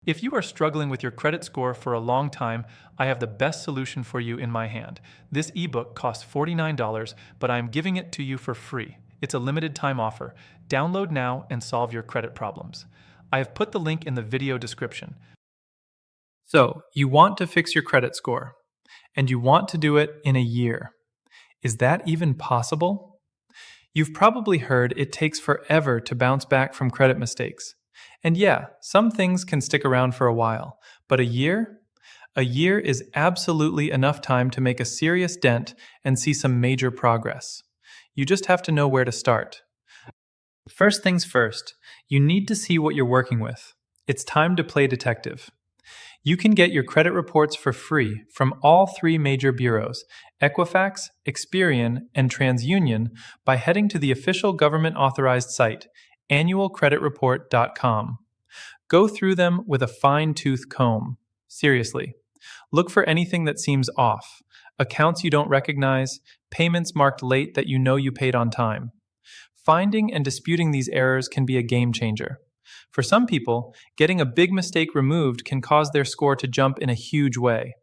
If you are struggling with your credit score for a long time, I have the best solution for you in my hand. This ebook costs $49, but I am giving it to you for free. It's a limited time offer. Download now and solve your credit problems. I have put the link in the video description. So, you want to fix your credit score, and you want to do it in a year. Is that even possible? You've probably heard it takes forever to bounce back from credit mistakes. And yeah, some things can stick around for a while, but a year? A year is absolutely enough time to make a serious dent and see some major progress. You just have to know where to start. First things first, you need to see what you're working with. It's time to play detective. You can get your credit reports for free from all three major bureaus, Equifax, Experian, and TransUnion, by heading to the official government-authorized site, annualcreditreport.com. Go through them with a fine-tooth comb. Seriously. Look for anything that seems off, accounts you don't recognize, payments marked late that you know you paid on time. Finding and disputing these errors can be a game changer. For some people, getting a big mistake removed can cause their score to jump in a huge way.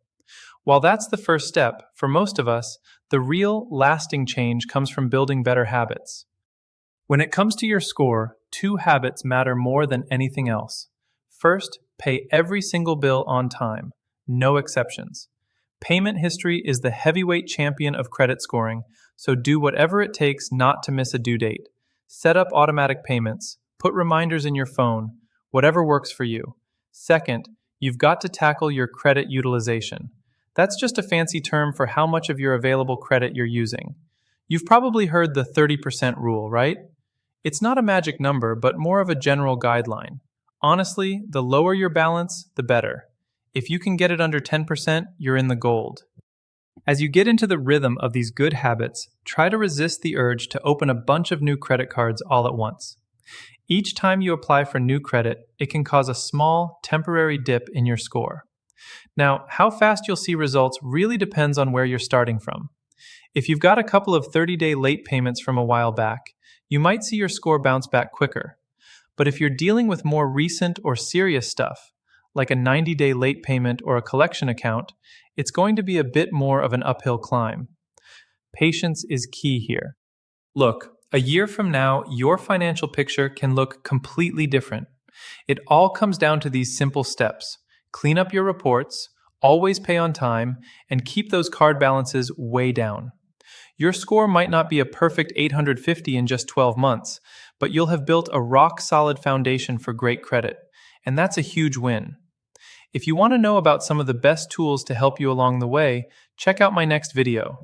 While that's the first step, for most of us, the real, lasting change comes from building better habits. When it comes to your score, two habits matter more than anything else. First, pay every single bill on time. No exceptions. Payment history is the heavyweight champion of credit scoring, so do whatever it takes not to miss a due date. Set up automatic payments. Put reminders in your phone. Whatever works for you. Second, you've got to tackle your credit utilization. That's just a fancy term for how much of your available credit you're using. You've probably heard the 30% rule, right? It's not a magic number, but more of a general guideline. Honestly, the lower your balance, the better. If you can get it under 10%, you're in the gold. As you get into the rhythm of these good habits, try to resist the urge to open a bunch of new credit cards all at once. Each time you apply for new credit, it can cause a small, temporary dip in your score. Now, how fast you'll see results really depends on where you're starting from. If you've got a couple of 30-day late payments from a while back, you might see your score bounce back quicker. But if you're dealing with more recent or serious stuff, like a 90-day late payment or a collection account, it's going to be a bit more of an uphill climb. Patience is key here. Look, a year from now, your financial picture can look completely different. It all comes down to these simple steps. Clean up your reports, always pay on time, and keep those card balances way down. Your score might not be a perfect 850 in just 12 months, but you'll have built a rock-solid foundation for great credit, and that's a huge win. If you want to know about some of the best tools to help you along the way, check out my next video.